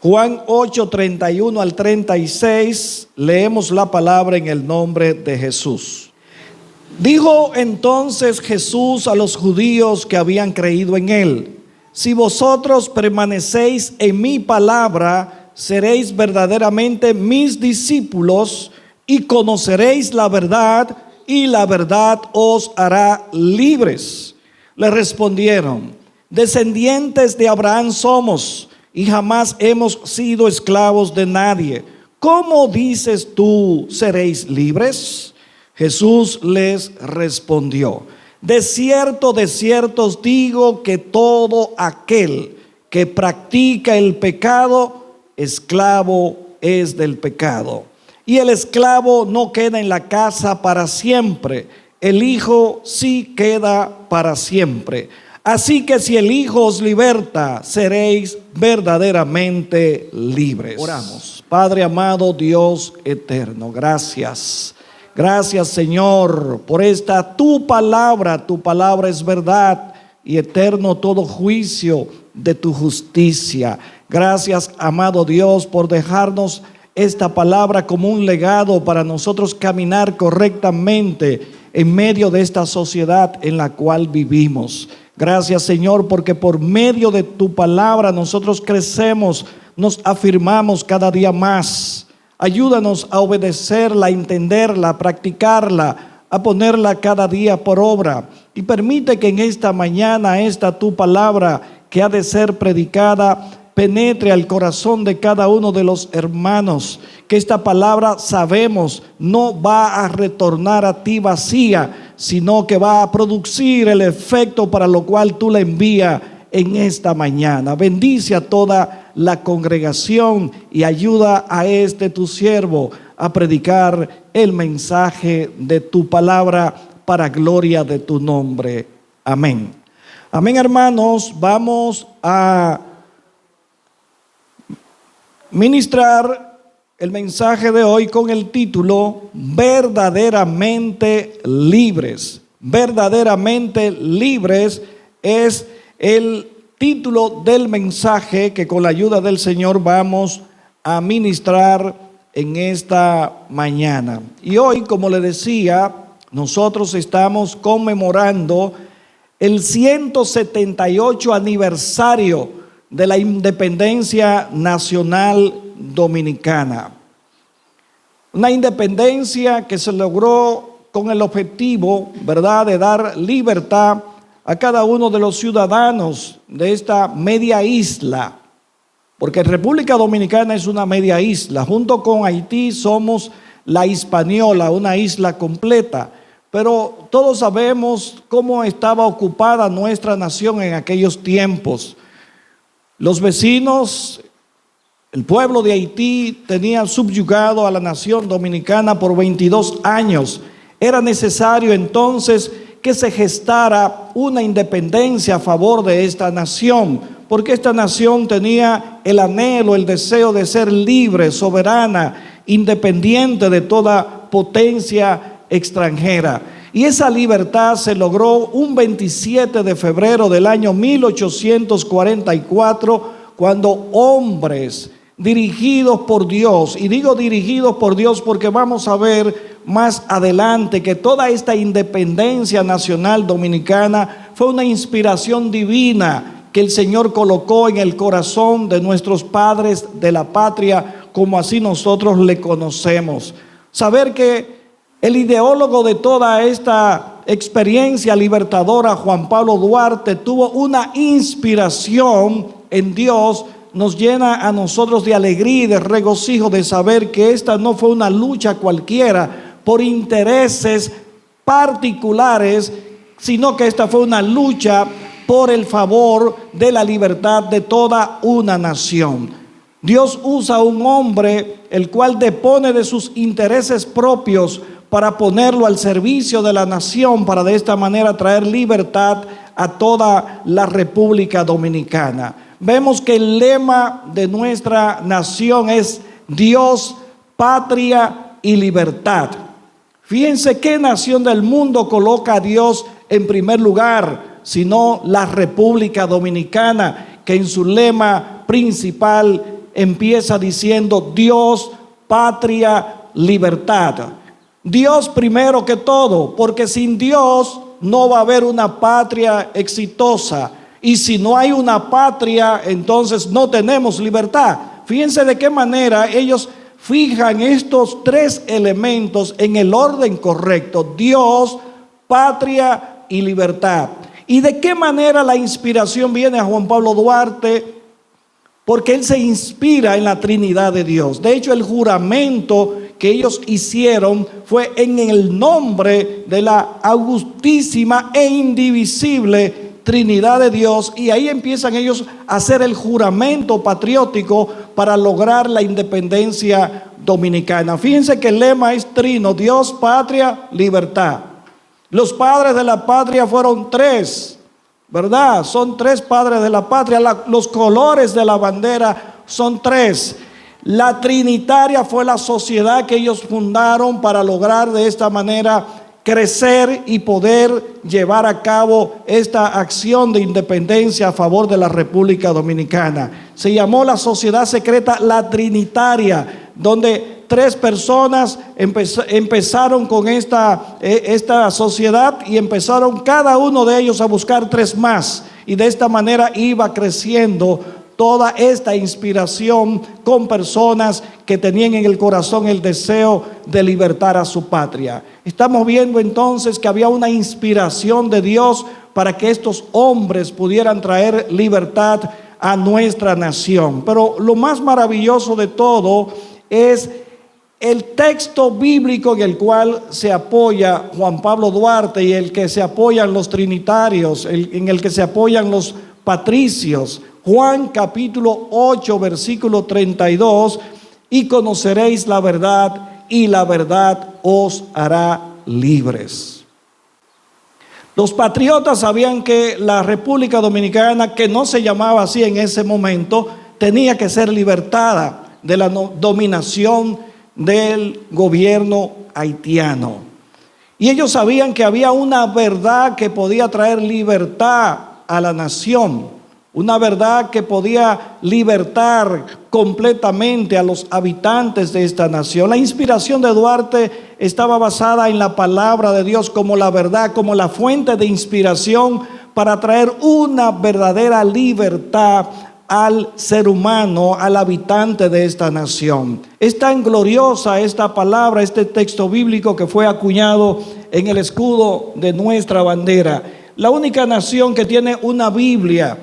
Juan 8, 31 al 36, leemos la palabra en el nombre de Jesús. Dijo entonces Jesús a los judíos que habían creído en él: si vosotros permanecéis en mi palabra, seréis verdaderamente mis discípulos y conoceréis la verdad, y la verdad os hará libres. Le respondieron: descendientes de Abraham somos, y jamás hemos sido esclavos de nadie. ¿Cómo dices tú, seréis libres? Jesús les respondió: de cierto os digo que todo aquel que practica el pecado, esclavo es del pecado. Y el esclavo no queda en la casa para siempre, el Hijo sí queda para siempre. Así que si el Hijo os liberta, seréis verdaderamente libres. Oramos. Padre amado, Dios eterno, gracias. Gracias, Señor, por esta tu palabra es verdad, y eterno todo juicio de tu justicia. Gracias, amado Dios, por dejarnos esta palabra como un legado para nosotros caminar correctamente en medio de esta sociedad en la cual vivimos. Gracias, Señor, porque por medio de tu palabra nosotros crecemos, nos afirmamos cada día más. Ayúdanos a obedecerla, a entenderla, a practicarla, a ponerla cada día por obra. Y permite que en esta mañana esta tu palabra que ha de ser predicada penetre al corazón de cada uno de los hermanos. Que esta palabra, sabemos, no va a retornar a ti vacía, sino que va a producir el efecto para lo cual tú la envías en esta mañana. Bendice a toda la congregación y ayuda a este tu siervo a predicar el mensaje de tu palabra para gloria de tu nombre. Amén. Amén, hermanos. Vamos a ministrar el mensaje de hoy con el título Verdaderamente libres. Verdaderamente libres es el título del mensaje que con la ayuda del Señor vamos a ministrar en esta mañana. Y hoy, como le decía, nosotros estamos conmemorando el 178 aniversario de la independencia nacional dominicana. Una independencia que se logró con el objetivo, ¿verdad?, de dar libertad a cada uno de los ciudadanos de esta media isla, porque República Dominicana es una media isla. Junto con Haití somos la Hispaniola, una isla completa, pero todos sabemos cómo estaba ocupada nuestra nación en aquellos tiempos. Los vecinos, el pueblo de Haití tenía subyugado a la nación dominicana por 22 años. Era necesario entonces que se gestara una independencia a favor de esta nación, porque esta nación tenía el anhelo, el deseo de ser libre, soberana, independiente de toda potencia extranjera. Y esa libertad se logró un 27 de febrero del año 1844, cuando hombres dirigidos por Dios, y digo dirigidos por Dios porque vamos a ver más adelante que toda esta independencia nacional dominicana fue una inspiración divina que el Señor colocó en el corazón de nuestros padres de la patria, como así nosotros le conocemos. Saber que el ideólogo de toda esta experiencia libertadora, Juan Pablo Duarte, tuvo una inspiración en Dios, nos llena a nosotros de alegría y de regocijo de saber que esta no fue una lucha cualquiera por intereses particulares, sino que esta fue una lucha por el favor de la libertad de toda una nación. Dios usa a un hombre el cual depone de sus intereses propios para ponerlo al servicio de la nación, para de esta manera traer libertad a toda la República Dominicana. Vemos que el lema de nuestra nación es Dios, patria y libertad. Fíjense qué nación del mundo coloca a Dios en primer lugar, sino la República Dominicana, que en su lema principal empieza diciendo Dios, patria, libertad. Dios primero que todo, porque sin Dios no va a haber una patria exitosa. Y si no hay una patria, entonces no tenemos libertad. Fíjense de qué manera ellos fijan estos tres elementos en el orden correcto: Dios, patria y libertad. ¿Y de qué manera la inspiración viene a Juan Pablo Duarte? Porque él se inspira en la Trinidad de Dios. De hecho, el juramento que ellos hicieron fue en el nombre de la augustísima e indivisible Trinidad de Dios, y ahí empiezan ellos a hacer el juramento patriótico para lograr la independencia dominicana. Fíjense que el lema es trino: Dios, patria, libertad. Los padres de la patria fueron tres, ¿verdad? Son tres padres de la patria. Los colores de la bandera son tres. La trinitaria fue la sociedad que ellos fundaron para lograr de esta manera crecer y poder llevar a cabo esta acción de independencia a favor de la República Dominicana. Se llamó la sociedad secreta La Trinitaria, donde tres personas empezaron con esta sociedad, y empezaron cada uno de ellos a buscar tres más, y de esta manera iba creciendo toda esta inspiración con personas que tenían en el corazón el deseo de libertar a su patria. Estamos viendo entonces que había una inspiración de Dios para que estos hombres pudieran traer libertad a nuestra nación. Pero lo más maravilloso de todo es el texto bíblico en el cual se apoya Juan Pablo Duarte y el que se apoyan los trinitarios, en el que se apoyan los patricios. Juan capítulo 8 versículo 32: y conoceréis la verdad, y la verdad os hará libres. Los patriotas sabían que la República Dominicana, que no se llamaba así en ese momento, tenía que ser libertada de la dominación del gobierno haitiano. Y ellos sabían que había una verdad que podía traer libertad a la nación. Una verdad que podía libertar completamente a los habitantes de esta nación. La inspiración de Duarte estaba basada en la palabra de Dios como la verdad, como la fuente de inspiración para traer una verdadera libertad al ser humano, al habitante de esta nación. Es tan gloriosa esta palabra, este texto bíblico, que fue acuñado en el escudo de nuestra bandera. La única nación que tiene una Biblia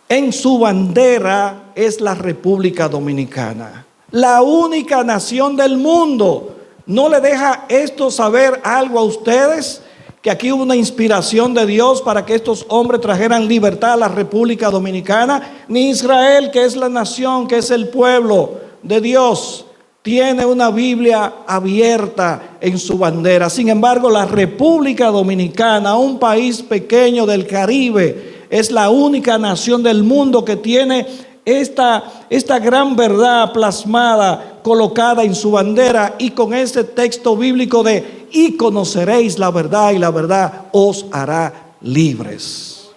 en su bandera es la República Dominicana. La única nación del mundo. ¿No le deja esto saber algo a ustedes? Que aquí hubo una inspiración de Dios para que estos hombres trajeran libertad a la República Dominicana. Ni Israel, que es la nación, que es el pueblo de Dios, tiene una Biblia abierta en su bandera. Sin embargo, la República Dominicana, un país pequeño del Caribe, es la única nación del mundo que tiene esta gran verdad plasmada, colocada en su bandera, y con este texto bíblico de y conoceréis la verdad, y la verdad os hará libres.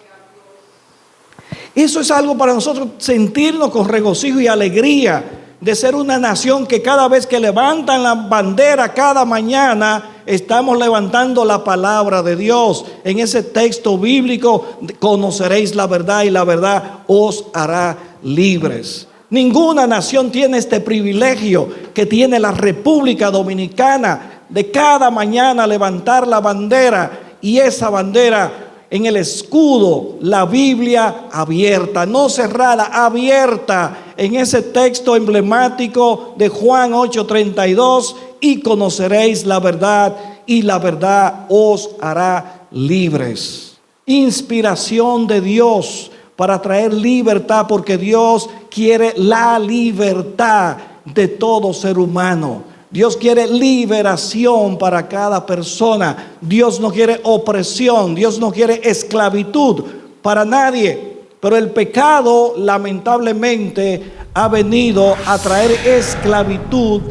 Eso es algo para nosotros sentirnos con regocijo y alegría de ser una nación que cada vez que levantan la bandera cada mañana, estamos levantando la palabra de Dios. En ese texto bíblico, conoceréis la verdad, y la verdad os hará libres. Ninguna nación tiene este privilegio que tiene la República Dominicana, de cada mañana levantar la bandera, y esa bandera en el escudo, la Biblia abierta, no cerrada, abierta, en ese texto emblemático de Juan 8:32: y conoceréis la verdad, y la verdad os hará libres. Inspiración de Dios para traer libertad, porque Dios quiere la libertad de todo ser humano. Dios quiere liberación para cada persona. Dios no quiere opresión, Dios no quiere esclavitud para nadie. Pero el pecado, lamentablemente, ha venido a traer esclavitud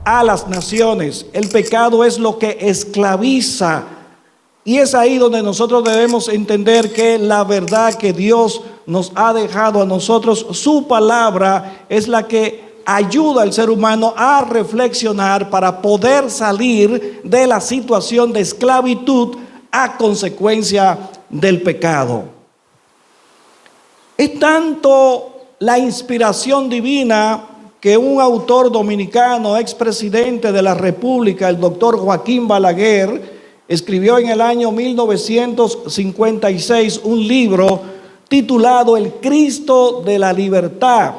a las naciones. El pecado es lo que esclaviza. Y es ahí donde nosotros debemos entender que la verdad que Dios nos ha dejado a nosotros. Su palabra es la que ayuda al ser humano a reflexionar para poder salir de la situación de esclavitud a consecuencia del pecado. Es tanto la inspiración divina que un autor dominicano, expresidente de la República, el doctor Joaquín Balaguer, escribió en el año 1956 un libro titulado El Cristo de la Libertad.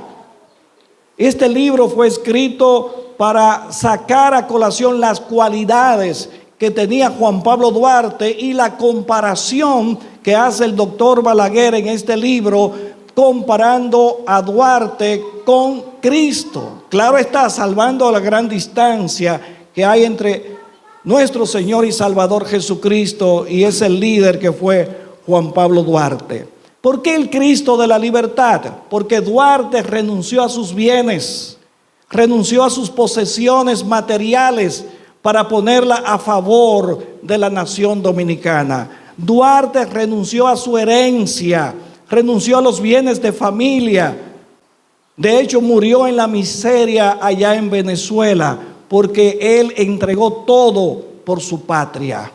Este libro fue escrito para sacar a colación las cualidades que tenía Juan Pablo Duarte y la comparación que hace el doctor Balaguer en este libro, comparando a Duarte con Cristo. Claro está, salvando la gran distancia que hay entre nuestro Señor y Salvador Jesucristo y ese líder que fue Juan Pablo Duarte. ¿Por qué el Cristo de la libertad? Porque Duarte renunció a sus bienes, renunció a sus posesiones materiales para ponerla a favor de la nación dominicana. Duarte renunció a su herencia, renunció a los bienes de familia. De hecho, murió en la miseria allá en Venezuela, porque él entregó todo por su patria.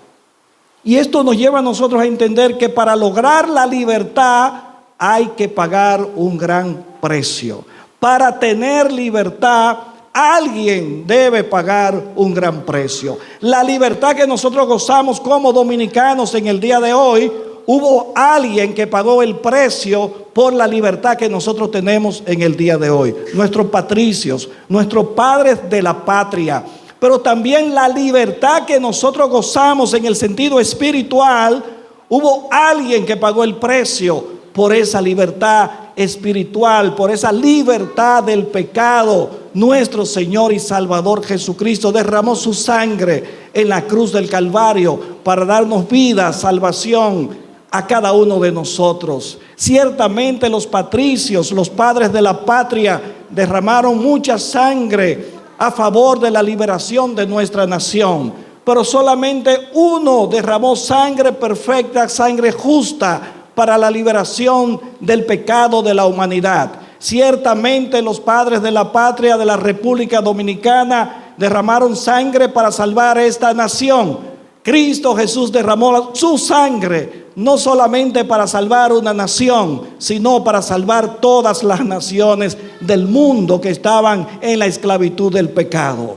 Y esto nos lleva a nosotros a entender que para lograr la libertad hay que pagar un gran precio. Para tener libertad, alguien debe pagar un gran precio. La libertad que nosotros gozamos como dominicanos en el día de hoy, hubo alguien que pagó el precio por la libertad que nosotros tenemos en el día de hoy. Nuestros patricios, nuestros padres de la patria. Pero también la libertad que nosotros gozamos en el sentido espiritual, hubo alguien que pagó el precio por esa libertad espiritual, por esa libertad del pecado. Nuestro Señor y Salvador Jesucristo derramó su sangre en la cruz del Calvario para darnos vida, salvación a cada uno de nosotros. Ciertamente los patricios, los padres de la patria, derramaron mucha sangre a favor de la liberación de nuestra nación, pero solamente uno derramó sangre perfecta, sangre justa para la liberación del pecado de la humanidad. Ciertamente los padres de la patria de la República Dominicana derramaron sangre para salvar esta nación. Cristo Jesús derramó su sangre no solamente para salvar una nación, sino para salvar todas las naciones del mundo que estaban en la esclavitud del pecado.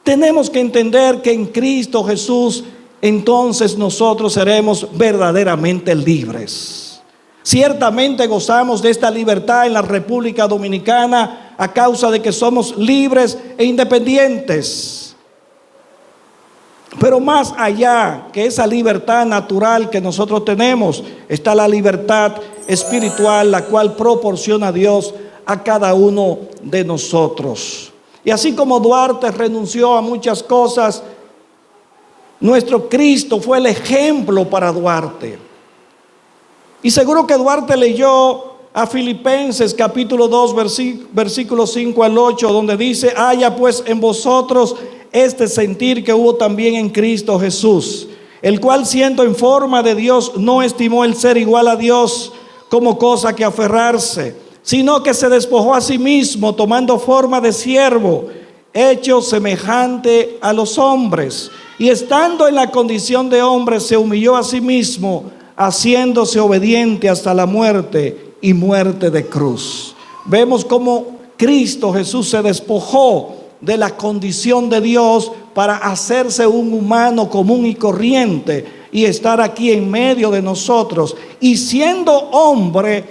Tenemos que entender que en Cristo Jesús entonces nosotros seremos verdaderamente libres. Ciertamente gozamos de esta libertad en la República Dominicana a causa de que somos libres e independientes. Pero más allá que esa libertad natural que nosotros tenemos, está la libertad espiritual, la cual proporciona Dios a cada uno de nosotros. Y así como Duarte renunció a muchas cosas, nuestro Cristo fue el ejemplo para Duarte. Y seguro que Duarte leyó a Filipenses capítulo 2, versículos 5 al 8, donde dice: haya pues en vosotros este sentir que hubo también en Cristo Jesús, el cual siendo en forma de Dios no estimó el ser igual a Dios como cosa que aferrarse, sino que se despojó a sí mismo, tomando forma de siervo, hecho semejante a los hombres, y estando en la condición de hombre se humilló a sí mismo, haciéndose obediente hasta la muerte y muerte de cruz. Vemos cómo Cristo Jesús se despojó de la condición de Dios para hacerse un humano común y corriente y estar aquí en medio de nosotros. Y siendo hombre,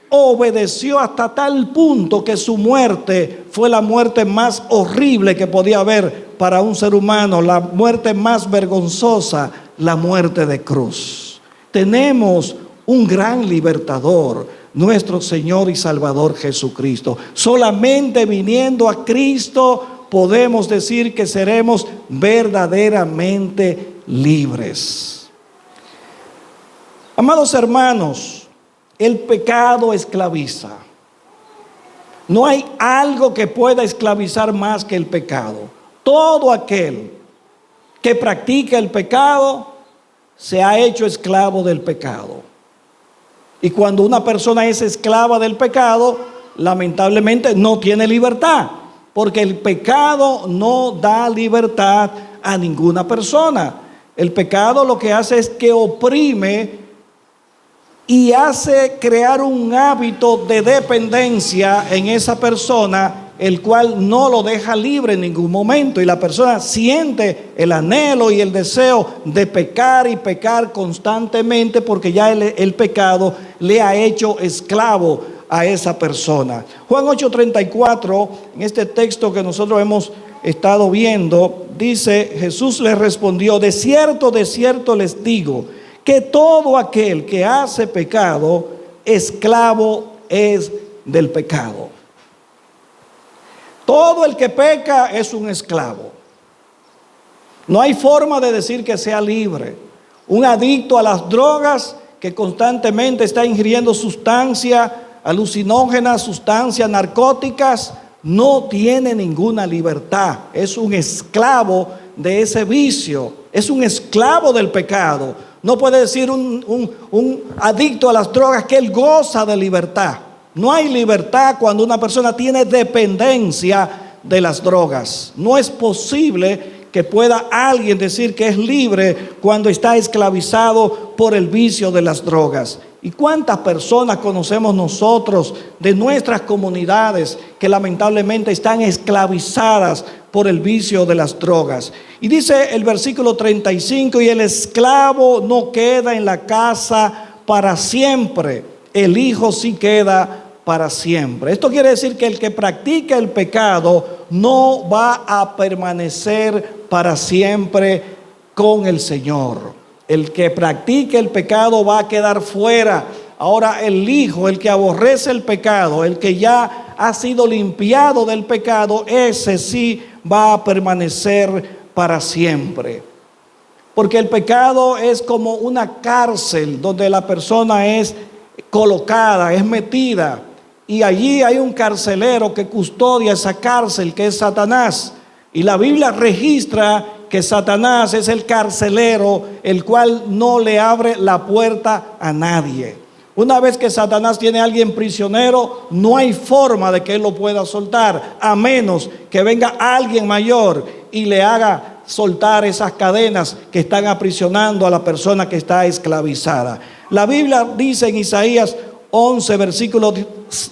obedeció hasta tal punto que su muerte fue la muerte más horrible que podía haber para un ser humano, la muerte más vergonzosa, la muerte de cruz. Tenemos un gran libertador, nuestro Señor y Salvador Jesucristo. Solamente viniendo a Cristo podemos decir que seremos verdaderamente libres. Amados hermanos, el pecado esclaviza. No hay algo que pueda esclavizar más que el pecado. Todo aquel que practica el pecado se ha hecho esclavo del pecado. Y cuando una persona es esclava del pecado, lamentablemente no tiene libertad, porque el pecado no da libertad a ninguna persona. El pecado lo que hace es que oprime y hace crear un hábito de dependencia en esa persona, el cual no lo deja libre en ningún momento, y la persona siente el anhelo y el deseo de pecar y pecar constantemente, porque ya el pecado le ha hecho esclavo a esa persona. Juan 8:34, en este texto que nosotros hemos estado viendo, dice: Jesús les respondió, de cierto les digo, que todo aquel que hace pecado, esclavo es del pecado. Todo el que peca es un esclavo. No hay forma de decir que sea libre. Un adicto a las drogas que constantemente está ingiriendo sustancias alucinógenas, sustancias narcóticas, no tiene ninguna libertad. Es un esclavo de ese vicio. Es un esclavo del pecado. No puede decir un adicto a las drogas que él goza de libertad. No hay libertad cuando una persona tiene dependencia de las drogas. No es posible que pueda alguien decir que es libre cuando está esclavizado por el vicio de las drogas. ¿Y cuántas personas conocemos nosotros de nuestras comunidades que lamentablemente están esclavizadas por el vicio de las drogas? Y dice el versículo 35, y el esclavo no queda en la casa para siempre, el hijo sí queda para siempre. Esto quiere decir que el que practica el pecado no va a permanecer para siempre con el Señor. El que practique el pecado va a quedar fuera. Ahora el hijo, el que aborrece el pecado, el que ya ha sido limpiado del pecado, ese sí va a permanecer para siempre. Porque el pecado es como una cárcel donde la persona es colocada, es metida. Y allí hay un carcelero que custodia esa cárcel, que es Satanás. Y la Biblia registra que Satanás es el carcelero, el cual no le abre la puerta a nadie. Una vez que Satanás tiene a alguien prisionero, no hay forma de que él lo pueda soltar, a menos que venga alguien mayor y le haga soltar esas cadenas que están aprisionando a la persona que está esclavizada. La Biblia dice en Isaías 11, versículo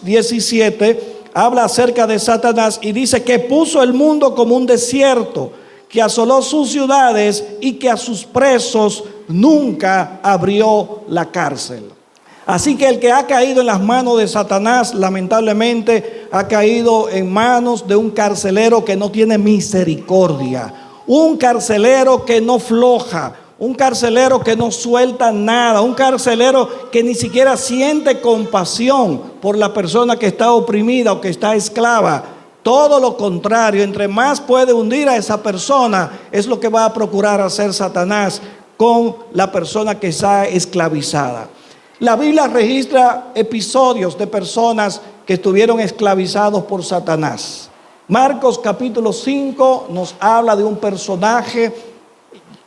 17, habla acerca de Satanás y dice que puso el mundo como un desierto, que asoló sus ciudades y que a sus presos nunca abrió la cárcel. Así que el que ha caído en las manos de Satanás, lamentablemente ha caído en manos de un carcelero que no tiene misericordia, un carcelero que no floja, un carcelero que no suelta nada, un carcelero que ni siquiera siente compasión por la persona que está oprimida o que está esclava. Todo lo contrario, entre más puede hundir a esa persona, es lo que va a procurar hacer Satanás con la persona que está esclavizada. La Biblia registra episodios de personas que estuvieron esclavizados por Satanás. Marcos capítulo 5 nos habla de un personaje,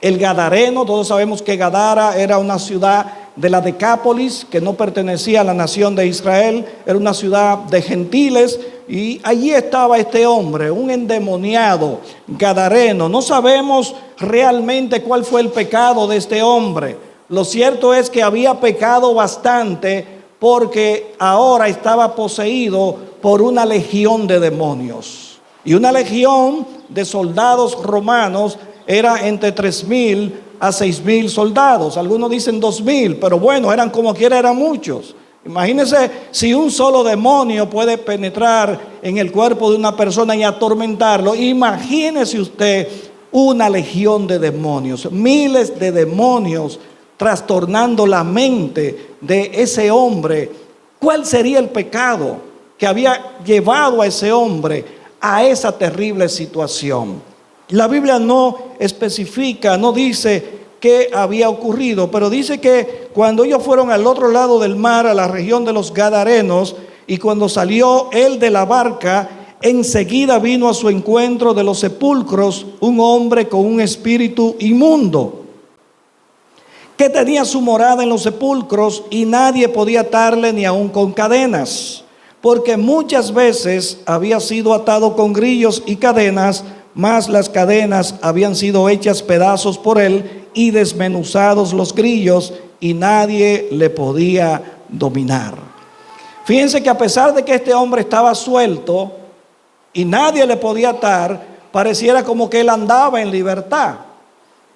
el Gadareno. Todos sabemos que Gadara era una ciudad de la Decápolis, que no pertenecía a la nación de Israel, era una ciudad de gentiles, y allí estaba este hombre, un endemoniado gadareno. No sabemos realmente cuál fue el pecado de este hombre. Lo cierto es que había pecado bastante, porque ahora estaba poseído por una legión de demonios. Y una legión de soldados romanos era entre 3,000 a 6,000 soldados. Algunos dicen 2,000, pero bueno, eran como quiera, eran muchos. Imagínense si un solo demonio puede penetrar en el cuerpo de una persona y atormentarlo. Imagínese usted una legión de demonios, miles de demonios trastornando la mente de ese hombre. ¿Cuál sería el pecado que había llevado a ese hombre a esa terrible situación? La Biblia no especifica, no dice qué había ocurrido, pero dice que cuando ellos fueron al otro lado del mar, a la región de los Gadarenos, y cuando salió él de la barca, enseguida vino a su encuentro de los sepulcros un hombre con un espíritu inmundo, que tenía su morada en los sepulcros y nadie podía atarle ni aun con cadenas, porque muchas veces había sido atado con grillos y cadenas, mas las cadenas habían sido hechas pedazos por él y desmenuzados los grillos y nadie le podía dominar. Fíjense que a pesar de que este hombre estaba suelto y nadie le podía atar, pareciera como que él andaba en libertad.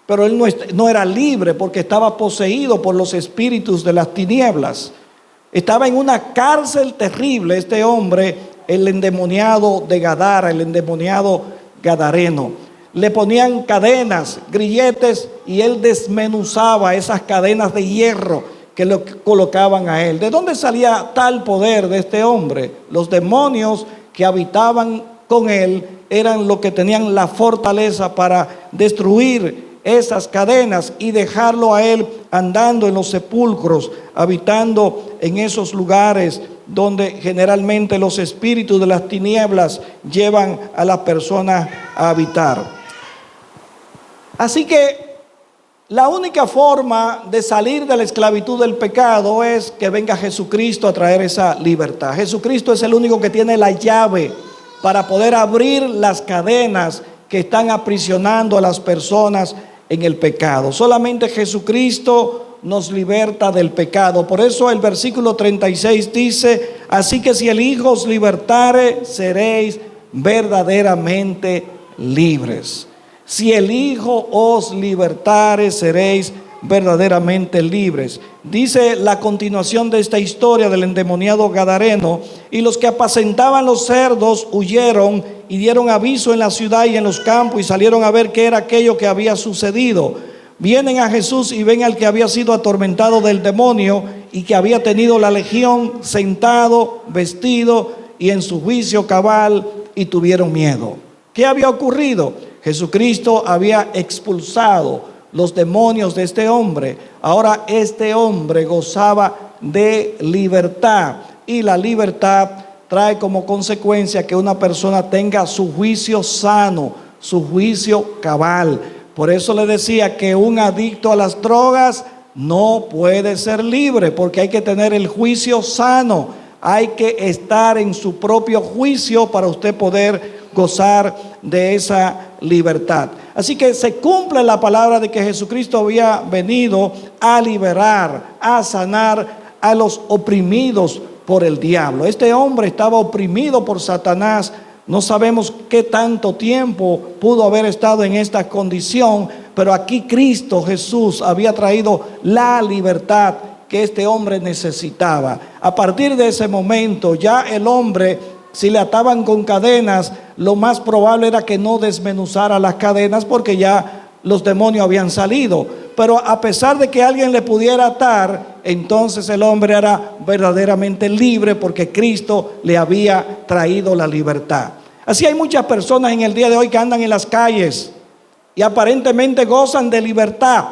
Pero él no era libre porque estaba poseído por los espíritus de las tinieblas. Estaba en una cárcel terrible este hombre, el endemoniado de Gadara, el endemoniado gadareno. Le ponían cadenas, grilletes, y él desmenuzaba esas cadenas de hierro que le colocaban a él. ¿De dónde salía tal poder de este hombre? Los demonios que habitaban con él eran los que tenían la fortaleza para destruir esas cadenas y dejarlo a él andando en los sepulcros, habitando en esos lugares donde generalmente los espíritus de las tinieblas llevan a las personas a habitar. Así que la única forma de salir de la esclavitud del pecado es que venga Jesucristo a traer esa libertad. Jesucristo es el único que tiene la llave para poder abrir las cadenas que están aprisionando a las personas en el pecado. Solamente Jesucristo nos liberta del pecado. Por eso el versículo 36 dice: así que si el Hijo os libertare, seréis verdaderamente libres. Si el Hijo os libertare, seréis verdaderamente libres. Dice la continuación de esta historia del endemoniado gadareno: y los que apacentaban los cerdos huyeron y dieron aviso en la ciudad y en los campos y salieron a ver qué era aquello que había sucedido. Vienen a Jesús y ven al que había sido atormentado del demonio y que había tenido la legión sentado, vestido y en su juicio cabal, y tuvieron miedo. ¿Qué había ocurrido? Jesucristo había expulsado los demonios de este hombre. Ahora este hombre gozaba de libertad, y la libertad trae como consecuencia que una persona tenga su juicio sano, su juicio cabal. Por eso le decía que un adicto a las drogas no puede ser libre, porque hay que tener el juicio sano, hay que estar en su propio juicio para usted poder gozar de esa libertad. Así que se cumple la palabra de que Jesucristo había venido a liberar, a sanar a los oprimidos por el diablo. Este hombre estaba oprimido por Satanás. No sabemos qué tanto tiempo pudo haber estado en esta condición, pero aquí Cristo Jesús había traído la libertad que este hombre necesitaba. A partir de ese momento ya el hombre, si le ataban con cadenas, lo más probable era que no desmenuzara las cadenas porque ya los demonios habían salido. Pero a pesar de que alguien le pudiera atar, entonces el hombre era verdaderamente libre porque Cristo le había traído la libertad. Así hay muchas personas en el día de hoy que andan en las calles y aparentemente gozan de libertad,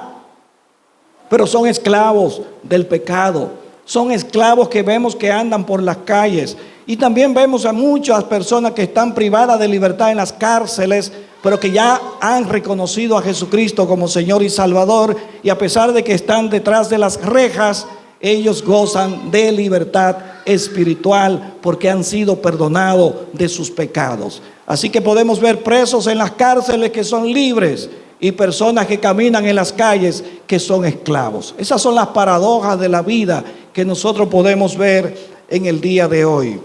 pero son esclavos del pecado. Son esclavos que vemos que andan por las calles. Y también vemos a muchas personas que están privadas de libertad en las cárceles, pero que ya han reconocido a Jesucristo como Señor y Salvador, y a pesar de que están detrás de las rejas, ellos gozan de libertad espiritual porque han sido perdonados de sus pecados. Así que podemos ver presos en las cárceles que son libres y personas que caminan en las calles que son esclavos. Esas son las paradojas de la vida que nosotros podemos ver en el día de hoy.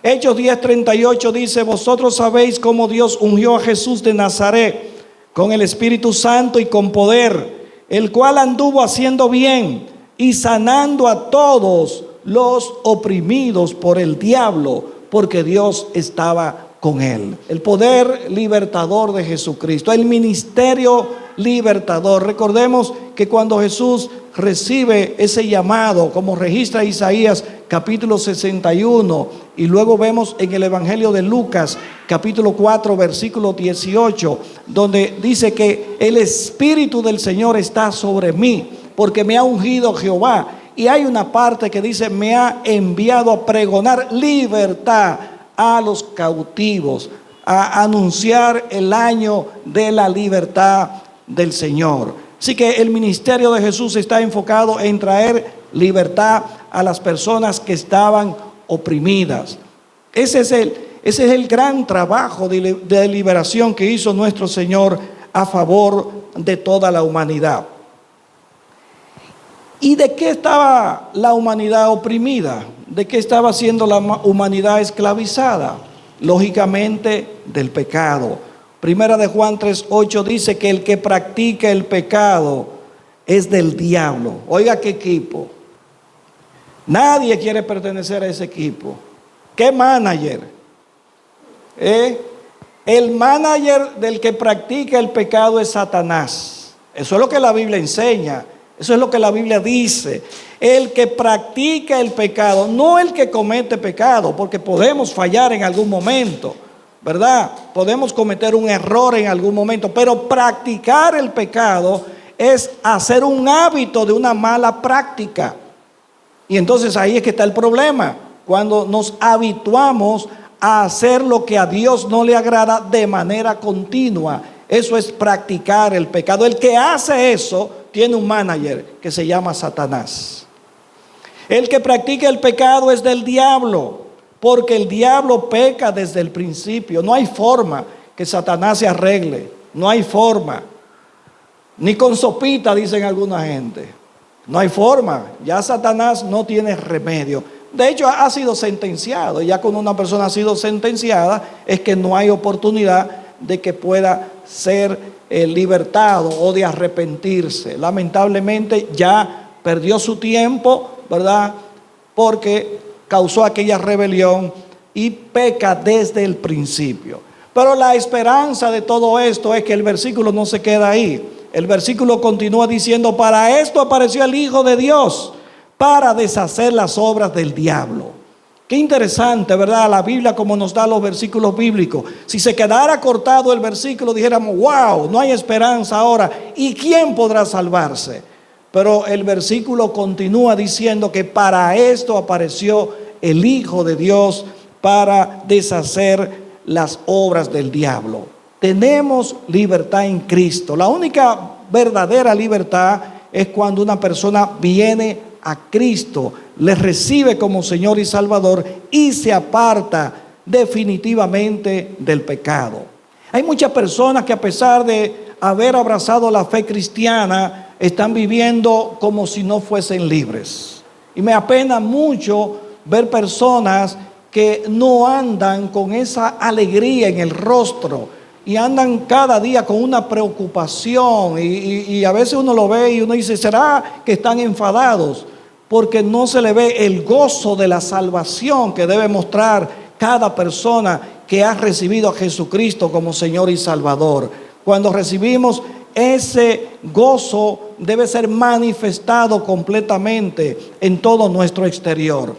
Hechos 10:38 dice: vosotros sabéis cómo Dios ungió a Jesús de Nazaret con el Espíritu Santo y con poder, el cual anduvo haciendo bien y sanando a todos los oprimidos por el diablo, porque Dios estaba con él. El poder libertador de Jesucristo, el ministerio libertador. Recordemos que cuando Jesús recibe ese llamado, como registra Isaías capítulo 61, y luego vemos en el Evangelio de Lucas capítulo 4 versículo 18, donde dice que el Espíritu del Señor está sobre mí, porque me ha ungido Jehová. Y hay una parte que dice: me ha enviado a pregonar libertad a los cautivos, a anunciar el año de la libertad del Señor. Así que el ministerio de Jesús está enfocado en traer libertad a las personas que estaban oprimidas. Ese es el gran trabajo de liberación que hizo nuestro Señor a favor de toda la humanidad. ¿Y de qué estaba la humanidad oprimida? ¿De qué estaba siendo la humanidad esclavizada? Lógicamente del pecado. Primera de Juan 3:8 dice que el que practica el pecado es del diablo. Oiga qué equipo. Nadie quiere pertenecer a ese equipo. ¿Qué manager? El manager del que practica el pecado es Satanás. Eso es lo que la Biblia enseña. Eso es lo que la Biblia dice. El que practica el pecado, no el que comete pecado, porque podemos fallar en algún momento, ¿verdad? Podemos cometer un error en algún momento, pero practicar el pecado es hacer un hábito de una mala práctica. Y entonces ahí es que está el problema, cuando nos habituamos a hacer lo que a Dios no le agrada de manera continua. Eso es practicar el pecado. El que hace eso tiene un manager que se llama Satanás. El que practica el pecado es del diablo, porque el diablo peca desde el principio. No hay forma que Satanás se arregle. No hay forma. Ni con sopita, dicen alguna gente. No hay forma. Ya Satanás no tiene remedio. De hecho, ha sido sentenciado. Ya cuando una persona ha sido sentenciada, es que no hay oportunidad de que pueda ser libertado o de arrepentirse. Lamentablemente ya perdió su tiempo, ¿verdad? Porque causó aquella rebelión y peca desde el principio. Pero la esperanza de todo esto es que el versículo no se queda ahí. El versículo continúa diciendo: para esto apareció el Hijo de Dios, para deshacer las obras del diablo. Qué interesante, ¿verdad? La Biblia como nos da los versículos bíblicos. Si se quedara cortado el versículo, dijéramos: wow, no hay esperanza ahora. ¿Y quién podrá salvarse? Pero el versículo continúa diciendo que para esto apareció el Hijo de Dios, para deshacer las obras del diablo. Tenemos libertad en Cristo. La única verdadera libertad es cuando una persona viene a Cristo, le recibe como Señor y Salvador y se aparta definitivamente del pecado. Hay muchas personas que, a pesar de haber abrazado la fe cristiana, están viviendo como si no fuesen libres. Y me apena mucho ver personas que no andan con esa alegría en el rostro y andan cada día con una preocupación y a veces uno lo ve y uno dice: ¿será que están enfadados? Porque no se le ve el gozo de la salvación que debe mostrar cada persona que ha recibido a Jesucristo como Señor y Salvador. Cuando recibimos ese gozo, debe ser manifestado completamente en todo nuestro exterior.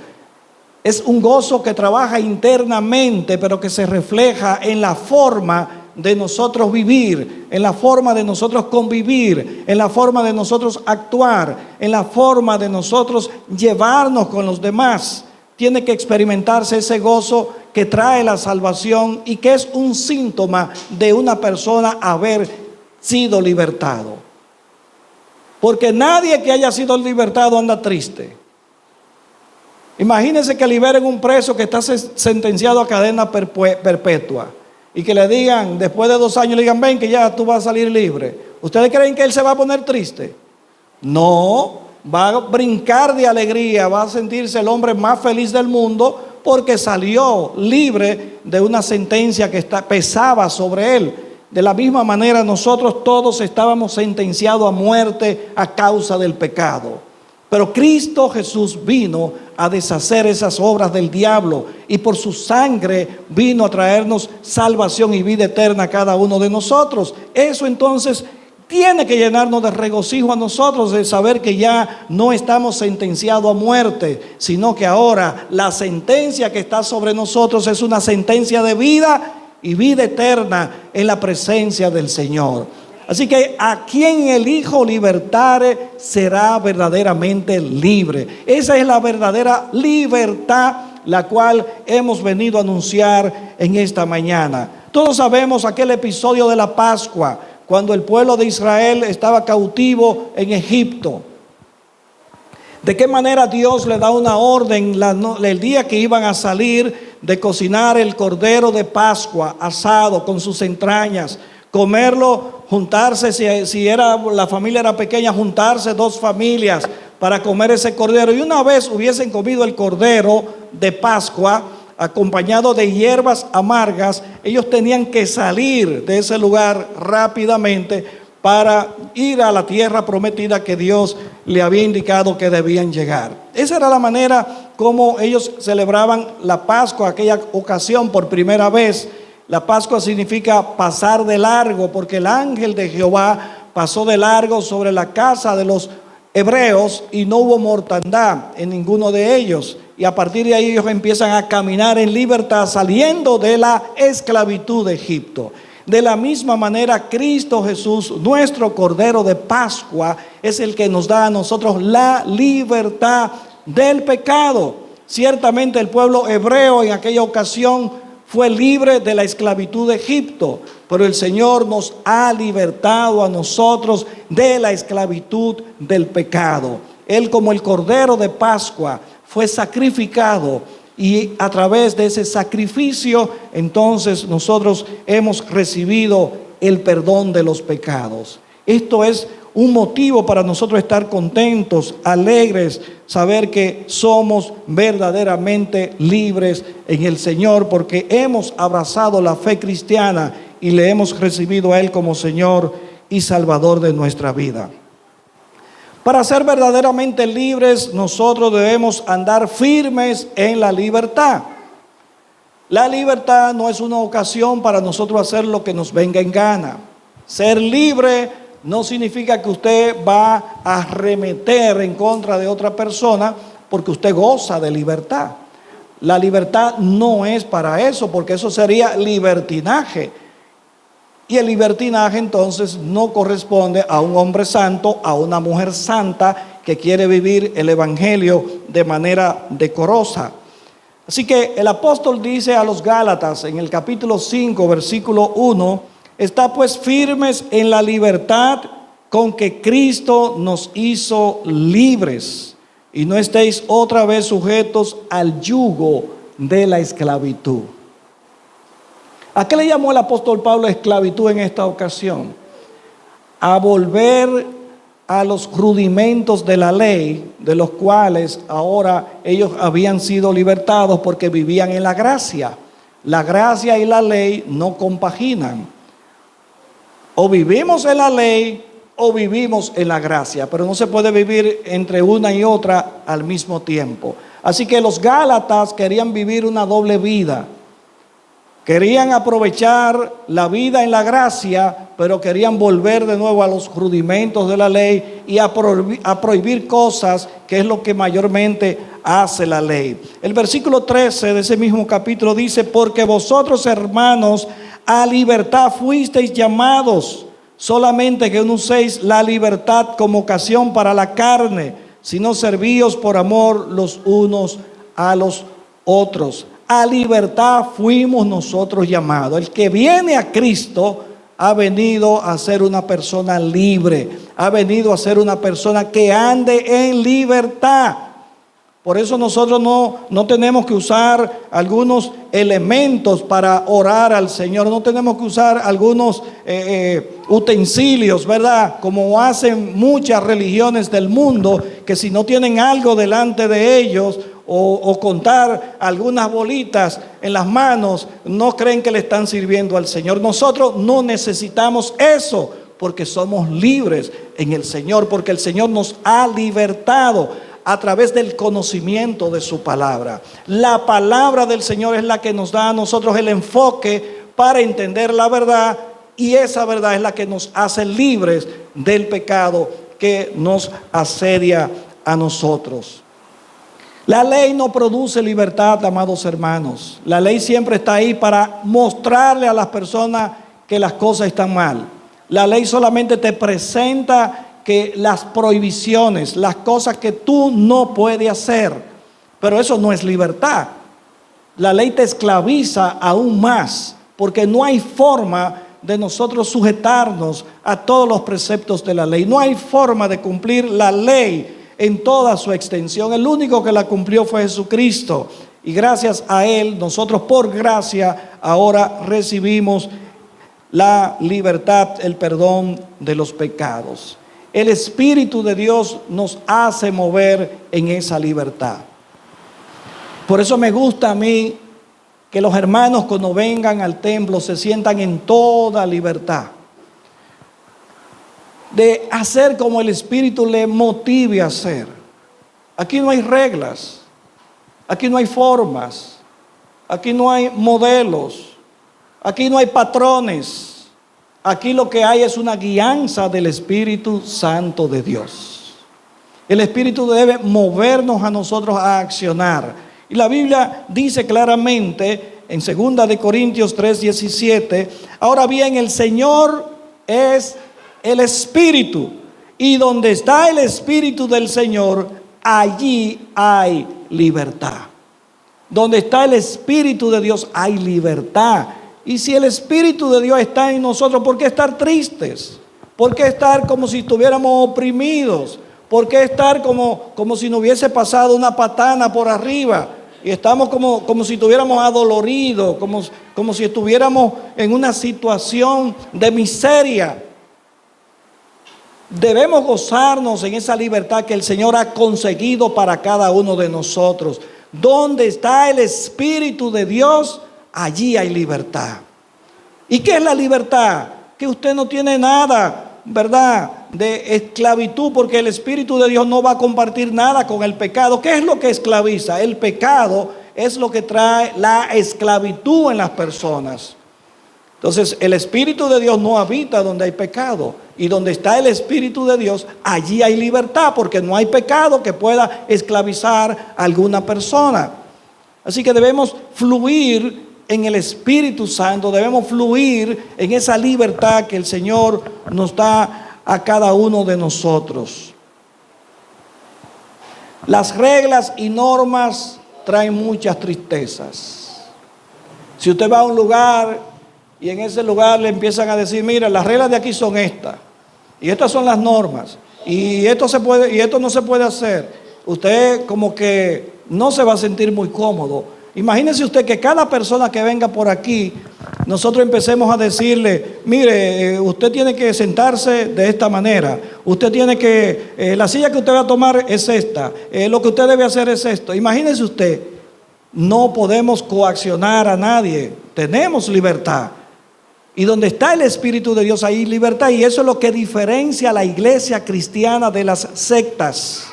Es un gozo que trabaja internamente, pero que se refleja en la forma de nosotros vivir, en la forma de nosotros convivir, en la forma de nosotros actuar, en la forma de nosotros llevarnos con los demás. Tiene que experimentarse ese gozo que trae la salvación y que es un síntoma de una persona haber sido libertado. Porque nadie que haya sido libertado anda triste. Imagínense que liberen un preso que está sentenciado a cadena perpetua y que le digan, después de 2 años, le digan: ven que ya tú vas a salir libre. ¿Ustedes creen que él se va a poner triste? No, va a brincar de alegría, va a sentirse el hombre más feliz del mundo porque salió libre de una sentencia que pesaba sobre él. De la misma manera, nosotros todos estábamos sentenciados a muerte a causa del pecado. Pero Cristo Jesús vino a deshacer esas obras del diablo y por su sangre vino a traernos salvación y vida eterna a cada uno de nosotros. Eso entonces tiene que llenarnos de regocijo a nosotros, de saber que ya no estamos sentenciados a muerte, sino que ahora la sentencia que está sobre nosotros es una sentencia de vida y vida eterna en la presencia del Señor. Así que a quien el Hijo libertare será verdaderamente libre. Esa es la verdadera libertad, la cual hemos venido a anunciar en esta mañana. Todos sabemos aquel episodio de la Pascua, cuando el pueblo de Israel estaba cautivo en Egipto. ¿De qué manera Dios le da una orden el día que iban a salir de cocinar el cordero de Pascua asado con sus entrañas, comerlo, juntarse, si la familia era pequeña, juntarse 2 familias para comer ese cordero? Y una vez hubiesen comido el cordero de Pascua acompañado de hierbas amargas, ellos tenían que salir de ese lugar rápidamente para ir a la tierra prometida que Dios le había indicado que debían llegar. Esa era la manera como ellos celebraban la Pascua, aquella ocasión por primera vez. La Pascua significa pasar de largo, porque el ángel de Jehová pasó de largo sobre la casa de los hebreos y no hubo mortandad en ninguno de ellos. Y a partir de ahí ellos empiezan a caminar en libertad, saliendo de la esclavitud de Egipto. De la misma manera, Cristo Jesús, nuestro Cordero de Pascua, es el que nos da a nosotros la libertad del pecado. Ciertamente el pueblo hebreo en aquella ocasión fue libre de la esclavitud de Egipto, pero el Señor nos ha libertado a nosotros de la esclavitud del pecado. Él, como el Cordero de Pascua, fue sacrificado, y a través de ese sacrificio, entonces nosotros hemos recibido el perdón de los pecados. Esto es un motivo para nosotros estar contentos, alegres, saber que somos verdaderamente libres en el Señor, porque hemos abrazado la fe cristiana y le hemos recibido a Él como Señor y Salvador de nuestra vida. Para ser verdaderamente libres, nosotros debemos andar firmes en la libertad. La libertad no es una ocasión para nosotros hacer lo que nos venga en gana. Ser libre no significa que usted va a arremeter en contra de otra persona porque usted goza de libertad. La libertad no es para eso, porque eso sería libertinaje. Y el libertinaje entonces no corresponde a un hombre santo, a una mujer santa que quiere vivir el evangelio de manera decorosa. Así que el apóstol dice a los Gálatas en el capítulo 5, versículo 1, está pues firmes en la libertad con que Cristo nos hizo libres, y no estéis otra vez sujetos al yugo de la esclavitud. ¿A qué le llamó el apóstol Pablo esclavitud en esta ocasión? A volver a los rudimentos de la ley, de los cuales ahora ellos habían sido libertados porque vivían en la gracia. La gracia y la ley no compaginan. O vivimos en la ley o vivimos en la gracia, pero no se puede vivir entre una y otra al mismo tiempo. Así que los Gálatas querían vivir una doble vida. Querían aprovechar la vida en la gracia, pero querían volver de nuevo a los rudimentos de la ley y a prohibir cosas, que es lo que mayormente hace la ley. El versículo 13 de ese mismo capítulo dice: porque vosotros, hermanos, a libertad fuisteis llamados, solamente que no uséis la libertad como ocasión para la carne, sino servíos por amor los unos a los otros. A libertad fuimos nosotros llamados. El que viene a Cristo ha venido a ser una persona libre, ha venido a ser una persona que ande en libertad. Por eso nosotros no tenemos que usar algunos elementos para orar al Señor, no tenemos que usar algunos utensilios, ¿verdad? Como hacen muchas religiones del mundo, que si no tienen algo delante de ellos, o contar algunas bolitas en las manos, no creen que le están sirviendo al Señor. Nosotros no necesitamos eso, porque somos libres en el Señor, porque el Señor nos ha libertado a través del conocimiento de su palabra. La palabra del Señor es la que nos da a nosotros el enfoque para entender la verdad, y esa verdad es la que nos hace libres del pecado que nos asedia a nosotros. La ley no produce libertad, amados hermanos. La ley siempre está ahí para mostrarle a las personas que las cosas están mal. La ley solamente te presenta que las prohibiciones, las cosas que tú no puedes hacer, pero eso no es libertad. La ley te esclaviza aún más, porque no hay forma de nosotros sujetarnos a todos los preceptos de la ley. No hay forma de cumplir la ley en toda su extensión. El único que la cumplió fue Jesucristo. Y gracias a Él, nosotros por gracia ahora recibimos la libertad, el perdón de los pecados. El Espíritu de Dios nos hace mover en esa libertad. Por eso me gusta a mí que los hermanos cuando vengan al templo se sientan en toda libertad de hacer como el Espíritu le motive a hacer. Aquí no hay reglas, aquí no hay formas, aquí no hay modelos, aquí no hay patrones. Aquí lo que hay es una guianza del Espíritu Santo de Dios. El Espíritu debe movernos a nosotros a accionar. Y la Biblia dice claramente en 2 de Corintios 3:17, ahora bien, el Señor es el Espíritu, y donde está el Espíritu del Señor, allí hay libertad. Donde está el Espíritu de Dios hay libertad. Y si el Espíritu de Dios está en nosotros, ¿por qué estar tristes? ¿Por qué estar como si estuviéramos oprimidos? ¿Por qué estar como si nos hubiese pasado una patana por arriba? Y estamos como si estuviéramos adoloridos, como si estuviéramos en una situación de miseria. Debemos gozarnos en esa libertad que el Señor ha conseguido para cada uno de nosotros. Donde está el Espíritu de Dios, allí hay libertad. ¿Y qué es la libertad? Que usted no tiene nada, ¿verdad?, de esclavitud, porque el Espíritu de Dios no va a compartir nada con el pecado. ¿Qué es lo que esclaviza? El pecado es lo que trae la esclavitud en las personas. Entonces, el Espíritu de Dios no habita donde hay pecado. Y donde está el Espíritu de Dios, allí hay libertad, porque no hay pecado que pueda esclavizar a alguna persona. Así que debemos fluir en el Espíritu Santo, debemos fluir en esa libertad que el Señor nos da a cada uno de nosotros. Las reglas y normas traen muchas tristezas. Si usted va a un lugar y en ese lugar le empiezan a decir, mira, las reglas de aquí son estas, y estas son las normas, y esto se puede y esto no se puede hacer, usted como que no se va a sentir muy cómodo. Imagínese usted que cada persona que venga por aquí, nosotros empecemos a decirle, mire, usted tiene que sentarse de esta manera, usted tiene que, la silla que usted va a tomar es esta, lo que usted debe hacer es esto. Imagínese usted, no podemos coaccionar a nadie, tenemos libertad. Y donde está el Espíritu de Dios, hay libertad, y eso es lo que diferencia a la iglesia cristiana de las sectas.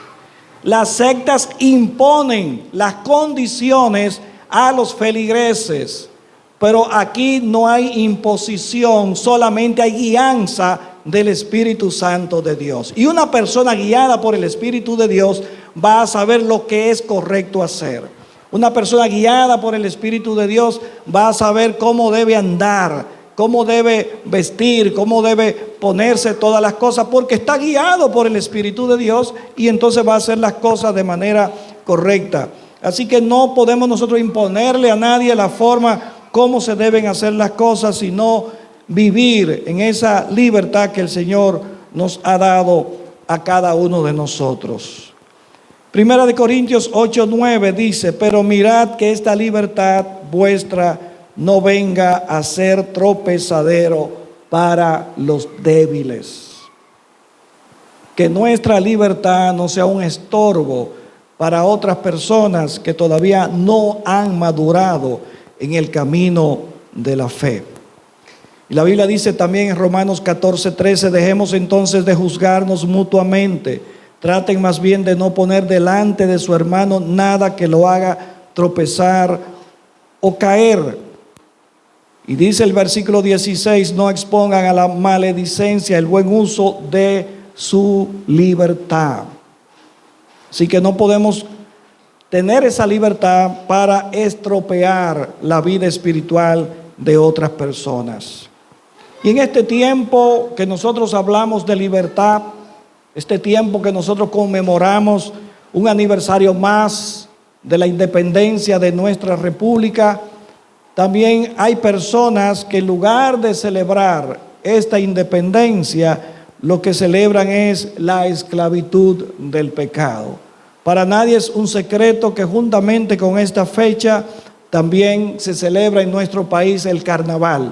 Las sectas imponen las condiciones a los feligreses, pero aquí no hay imposición, solamente hay guianza del Espíritu Santo de Dios. Y una persona guiada por el Espíritu de Dios va a saber lo que es correcto hacer. Una persona guiada por el Espíritu de Dios va a saber cómo debe andar, cómo debe vestir, cómo debe ponerse todas las cosas, porque está guiado por el Espíritu de Dios, y entonces va a hacer las cosas de manera correcta. Así que no podemos nosotros imponerle a nadie la forma como se deben hacer las cosas, sino vivir en esa libertad que el Señor nos ha dado a cada uno de nosotros. Primera de Corintios 8:9 dice, pero mirad que esta libertad vuestra no venga a ser tropezadero para los débiles. Que nuestra libertad no sea un estorbo para otras personas que todavía no han madurado en el camino de la fe. Y la Biblia dice también en Romanos 14:13, dejemos entonces de juzgarnos mutuamente. Traten más bien de no poner delante de su hermano nada que lo haga tropezar o caer. Y dice el versículo 16, no expongan a la maledicencia el buen uso de su libertad. Así que no podemos tener esa libertad para estropear la vida espiritual de otras personas. Y en este tiempo que nosotros hablamos de libertad, este tiempo que nosotros conmemoramos un aniversario más de la independencia de nuestra república, También hay personas que en lugar de celebrar esta independencia, lo que celebran es la esclavitud del pecado. Para nadie es un secreto que juntamente con esta fecha también se celebra en nuestro país el carnaval,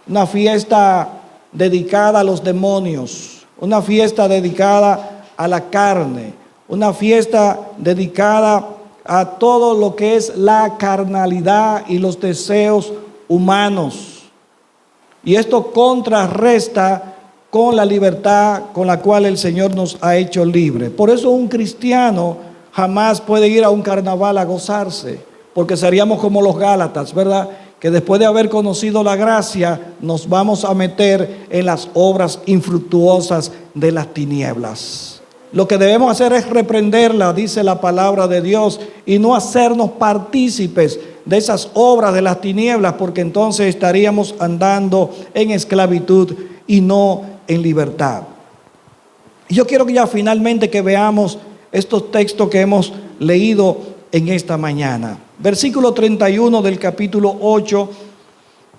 una fiesta dedicada a los demonios, una fiesta dedicada a la carne, una fiesta dedicada a todo lo que es la carnalidad y los deseos humanos. Y esto contrarresta con la libertad con la cual el Señor nos ha hecho libre. Por eso un cristiano jamás puede ir a un carnaval a gozarse, porque seríamos como los Gálatas, ¿verdad? Que después de haber conocido la gracia, nos vamos a meter en las obras infructuosas de las tinieblas. Lo que debemos hacer es reprenderla, dice la palabra de Dios, y no hacernos partícipes de esas obras de las tinieblas, porque entonces estaríamos andando en esclavitud y no en libertad. Y yo quiero que ya finalmente que veamos estos textos que hemos leído en esta mañana. Versículo 31 del capítulo 8.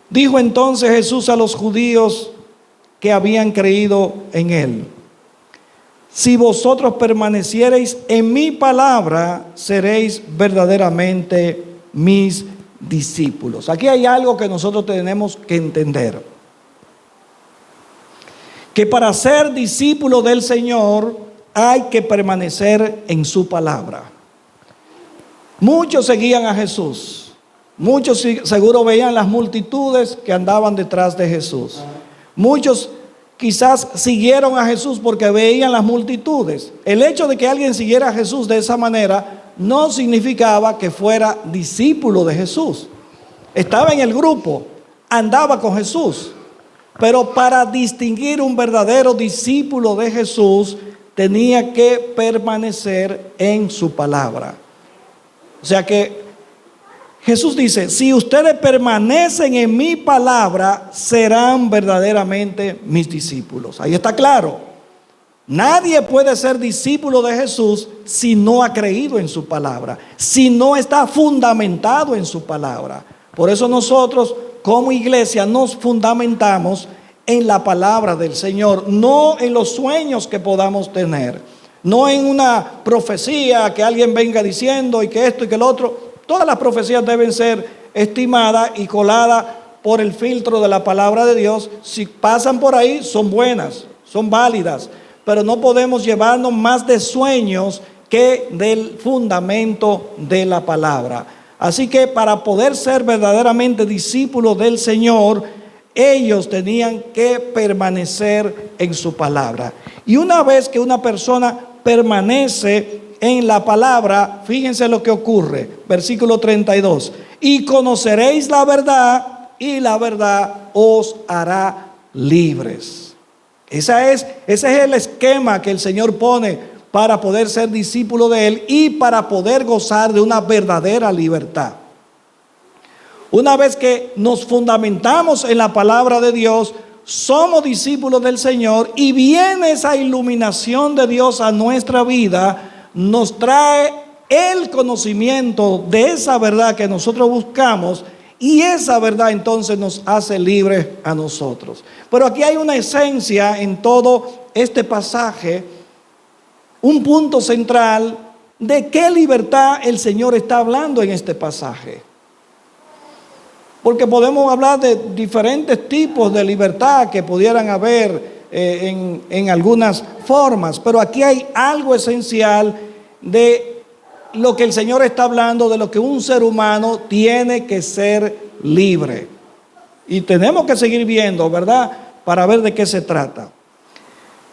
Dijo entonces Jesús a los judíos que habían creído en él: si vosotros permaneciereis en mi palabra, seréis verdaderamente mis discípulos. Aquí hay algo que nosotros tenemos que entender: que para ser discípulo del Señor hay que permanecer en su palabra. Muchos seguían a Jesús. Muchos seguro veían las multitudes que andaban detrás de Jesús. Muchos quizás siguieron a Jesús porque veían las multitudes. El hecho de que alguien siguiera a Jesús de esa manera no significaba que fuera discípulo de Jesús. Estaba en el grupo, andaba con Jesús. Pero para distinguir un verdadero discípulo de Jesús, tenía que permanecer en su palabra. O sea que Jesús dice: si ustedes permanecen en mi palabra, serán verdaderamente mis discípulos. Ahí está claro. Nadie puede ser discípulo de Jesús si no ha creído en su palabra, si no está fundamentado en su palabra. Por eso nosotros como iglesia nos fundamentamos en la palabra del Señor, no en los sueños que podamos tener, no en una profecía que alguien venga diciendo y que esto y que lo otro. Todas las profecías deben ser estimadas y coladas por el filtro de la palabra de Dios. Si pasan por ahí, son buenas, son válidas, pero no podemos llevarnos más de sueños que del fundamento de la palabra. Así que para poder ser verdaderamente discípulos del Señor, ellos tenían que permanecer en su palabra. Y una vez que una persona permanece en la palabra, fíjense lo que ocurre. Versículo 32. Y conoceréis la verdad, y la verdad os hará libres. Ese es el esquema que el Señor pone para poder ser discípulo de Él y para poder gozar de una verdadera libertad. Una vez que nos fundamentamos en la palabra de Dios, somos discípulos del Señor y viene esa iluminación de Dios a nuestra vida, nos trae el conocimiento de esa verdad que nosotros buscamos y esa verdad entonces nos hace libres a nosotros. Pero aquí hay una esencia en todo este pasaje, un punto central de qué libertad el Señor está hablando en este pasaje. Porque podemos hablar de diferentes tipos de libertad que pudieran haber en algunas formas, pero aquí hay algo esencial de lo que el Señor está hablando, de lo que un ser humano tiene que ser libre. Y tenemos que seguir viendo, ¿verdad?, para ver de qué se trata.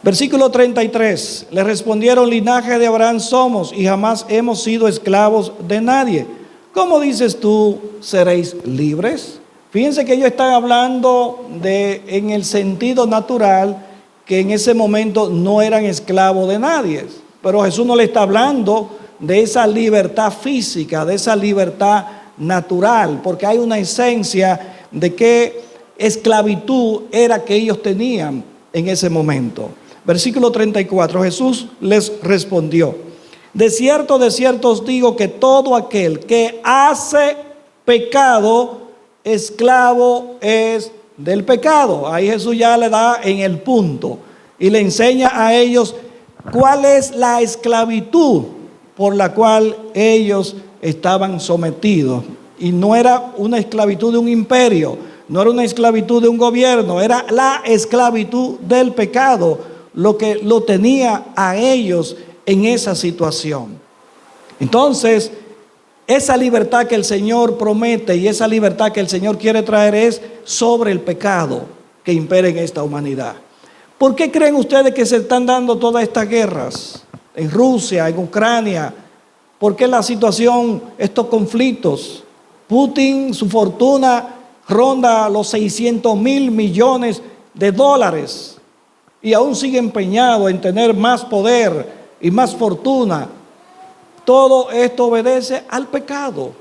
Versículo 33, le respondieron: linaje de Abraham somos y jamás hemos sido esclavos de nadie. ¿Cómo dices tú, seréis libres? Fíjense que ellos están hablando en el sentido natural, que en ese momento no eran esclavos de nadie. Pero Jesús no le está hablando de esa libertad física, de esa libertad natural, porque hay una esencia de qué esclavitud era que ellos tenían en ese momento. Versículo 34, Jesús les respondió: de cierto os digo que todo aquel que hace pecado esclavo es del pecado. Ahí Jesús ya le da en el punto y le enseña a ellos cuál es la esclavitud por la cual ellos estaban sometidos. Y no era una esclavitud de un imperio, no era una esclavitud de un gobierno, era la esclavitud del pecado lo que lo tenía a ellos en esa situación. Entonces, esa libertad que el Señor promete y esa libertad que el Señor quiere traer es sobre el pecado que impera en esta humanidad. ¿Por qué creen ustedes que se están dando todas estas guerras en Rusia, en Ucrania? ¿Por qué la situación, estos conflictos? Putin, su fortuna ronda los 600,000 millones de dólares y aún sigue empeñado en tener más poder y más fortuna. Todo esto obedece al pecado.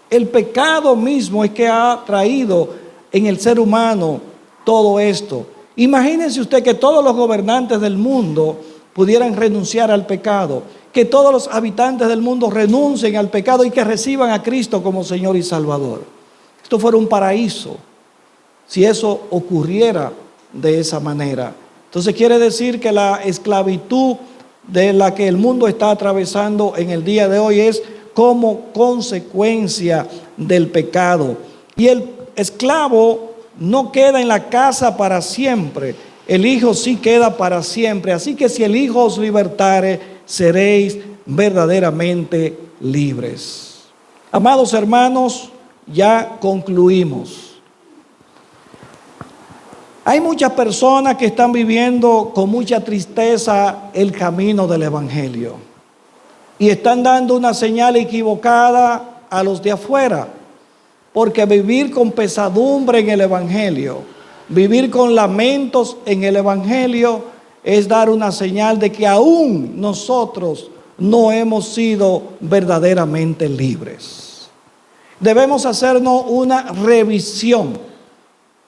El pecado mismo es que ha traído en el ser humano todo esto. Imagínense usted que todos los gobernantes del mundo pudieran renunciar al pecado, que todos los habitantes del mundo renuncien al pecado y que reciban a Cristo como Señor y Salvador. Esto fuera un paraíso, si eso ocurriera de esa manera. Entonces quiere decir que la esclavitud de la que el mundo está atravesando en el día de hoy es como consecuencia del pecado. Y el esclavo no queda en la casa para siempre, el Hijo sí queda para siempre. Así que si el Hijo os libertare, seréis verdaderamente libres. Amados hermanos, ya concluimos. Hay muchas personas que están viviendo con mucha tristeza el camino del Evangelio y están dando una señal equivocada a los de afuera, porque vivir con pesadumbre en el Evangelio, vivir con lamentos en el Evangelio es dar una señal de que aún nosotros no hemos sido verdaderamente libres. Debemos hacernos una revisión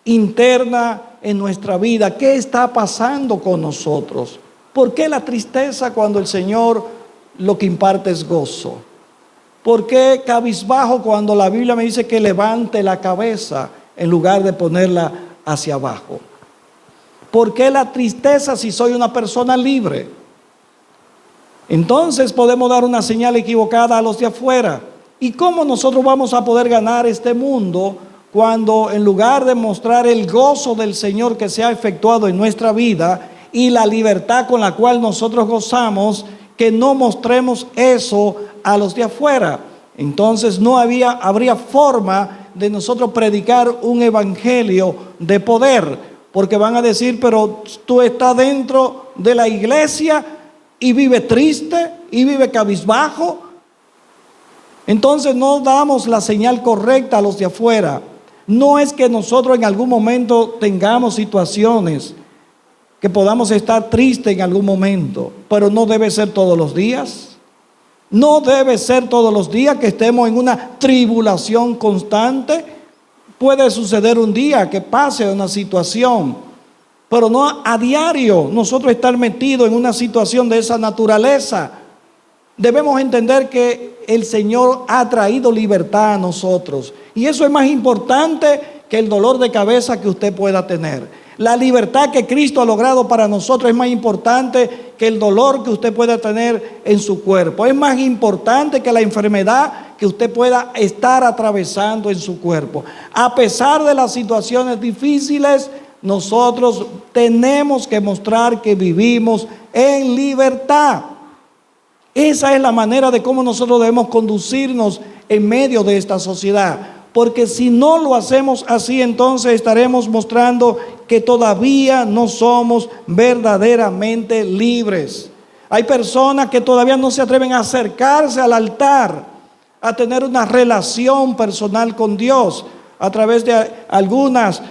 interna en nuestra vida. ¿Qué está pasando con nosotros? ¿Por qué la tristeza cuando el Señor lo que imparte es gozo? ¿Por qué cabizbajo cuando la Biblia me dice que levante la cabeza en lugar de ponerla hacia abajo? ¿Por qué la tristeza si soy una persona libre? Entonces podemos dar una señal equivocada a los de afuera. ¿Y cómo nosotros vamos a poder ganar este mundo cuando en lugar de mostrar el gozo del Señor que se ha efectuado en nuestra vida y la libertad con la cual nosotros gozamos, que no mostremos eso a los de afuera? Entonces no habría forma de nosotros predicar un evangelio de poder, porque van a decir, pero tú estás dentro de la iglesia y vive triste y vive cabizbajo. Entonces no damos la señal correcta a los de afuera. No es que nosotros en algún momento tengamos situaciones que podamos estar tristes en algún momento, pero no debe ser todos los días. No debe ser todos los días que estemos en una tribulación constante. Puede suceder un día que pase una situación, pero no a diario nosotros estar metidos en una situación de esa naturaleza. Debemos entender que el Señor ha traído libertad a nosotros. Y eso es más importante que el dolor de cabeza que usted pueda tener. La libertad que Cristo ha logrado para nosotros es más importante que el dolor que usted pueda tener en su cuerpo. Es más importante que la enfermedad que usted pueda estar atravesando en su cuerpo. A pesar de las situaciones difíciles, nosotros tenemos que mostrar que vivimos en libertad. Esa es la manera de cómo nosotros debemos conducirnos en medio de esta sociedad. Porque si no lo hacemos así, entonces estaremos mostrando que todavía no somos verdaderamente libres. Hay personas que todavía no se atreven a acercarse al altar, a tener una relación personal con Dios a través de algunas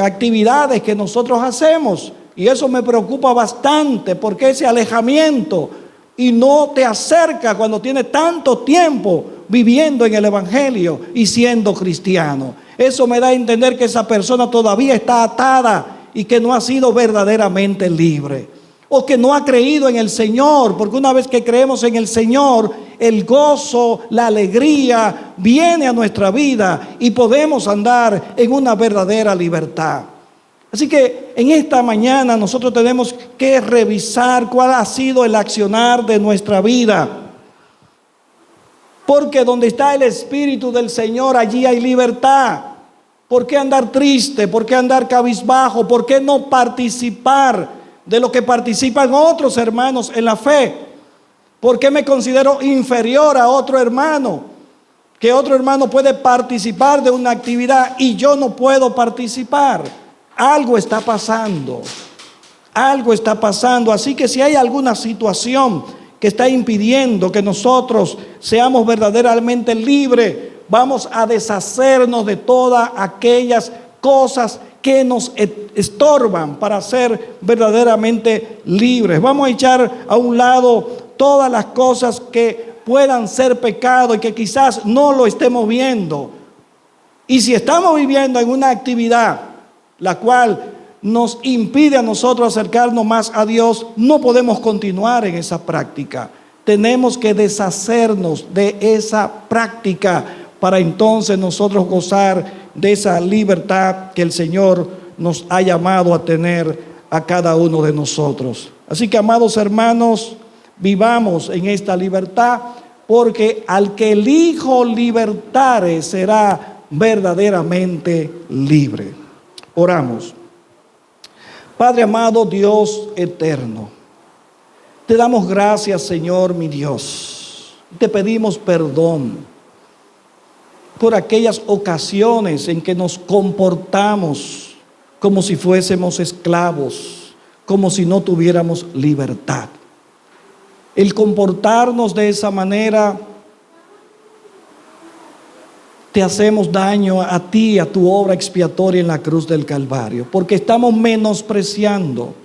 actividades que nosotros hacemos. Y eso me preocupa bastante, porque ese alejamiento y no te acerca cuando tienes tanto tiempo viviendo en el Evangelio y siendo cristiano. Eso me da a entender que esa persona todavía está atada y que no ha sido verdaderamente libre, o que no ha creído en el Señor, porque una vez que creemos en el Señor, el gozo, la alegría viene a nuestra vida y podemos andar en una verdadera libertad. Así que en esta mañana nosotros tenemos que revisar cuál ha sido el accionar de nuestra vida. Porque donde está el Espíritu del Señor, allí hay libertad. ¿Por qué andar triste? ¿Por qué andar cabizbajo? ¿Por qué no participar de lo que participan otros hermanos en la fe? ¿Por qué me considero inferior a otro hermano? Que otro hermano puede participar de una actividad y yo no puedo participar. Algo está pasando. Algo está pasando. Así que si hay alguna situación que está impidiendo que nosotros seamos verdaderamente libres, vamos a deshacernos de todas aquellas cosas que nos estorban para ser verdaderamente libres. Vamos a echar a un lado todas las cosas que puedan ser pecado y que quizás no lo estemos viendo. Y si estamos viviendo en una actividad la cual nos impide a nosotros acercarnos más a Dios, no podemos continuar en esa práctica. Tenemos que deshacernos de esa práctica para entonces nosotros gozar de esa libertad que el Señor nos ha llamado a tener a cada uno de nosotros. Así que, amados hermanos, vivamos en esta libertad, porque al que el Hijo libertare será verdaderamente libre. Oramos. Padre amado, Dios eterno, te damos gracias, Señor mi Dios. Te pedimos perdón por aquellas ocasiones en que nos comportamos como si fuésemos esclavos, como si no tuviéramos libertad. El comportarnos de esa manera, te hacemos daño a ti, a tu obra expiatoria en la cruz del Calvario, porque estamos menospreciando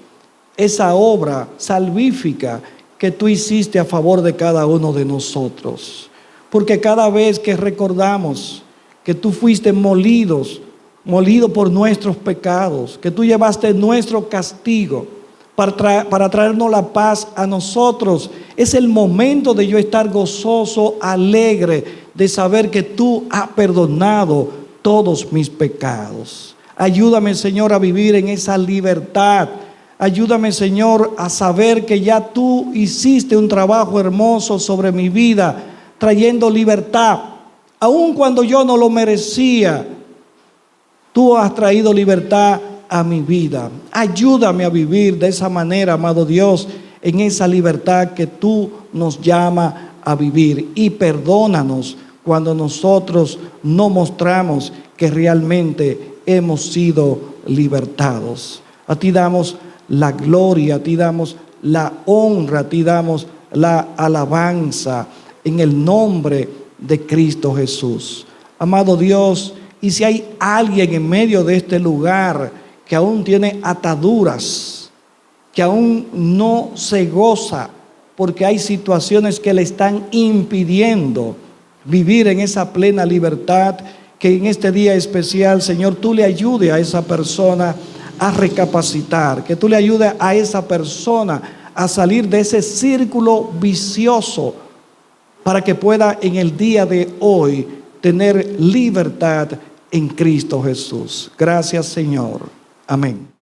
esa obra salvífica que tú hiciste a favor de cada uno de nosotros. Porque cada vez que recordamos que tú fuiste molido por nuestros pecados, que tú llevaste nuestro castigo para traernos la paz a nosotros, es el momento de yo estar gozoso, alegre, de saber que tú has perdonado todos mis pecados. Ayúdame, Señor, a vivir en esa libertad. Ayúdame, Señor, a saber que ya tú hiciste un trabajo hermoso sobre mi vida, trayendo libertad. Aun cuando yo no lo merecía, tú has traído libertad a mi vida. Ayúdame a vivir de esa manera, amado Dios, en esa libertad que tú nos llamas a vivir. Y perdónanos cuando nosotros no mostramos que realmente hemos sido libertados. A ti damos la gloria, a ti damos la honra, a ti damos la alabanza en el nombre de Cristo Jesús. Amado Dios, y si hay alguien en medio de este lugar que aún tiene ataduras, que aún no se goza porque hay situaciones que le están impidiendo vivir en esa plena libertad, que en este día especial, Señor, tú le ayudes a esa persona a recapacitar, que tú le ayudes a esa persona a salir de ese círculo vicioso para que pueda en el día de hoy tener libertad en Cristo Jesús. Gracias, Señor. Amén.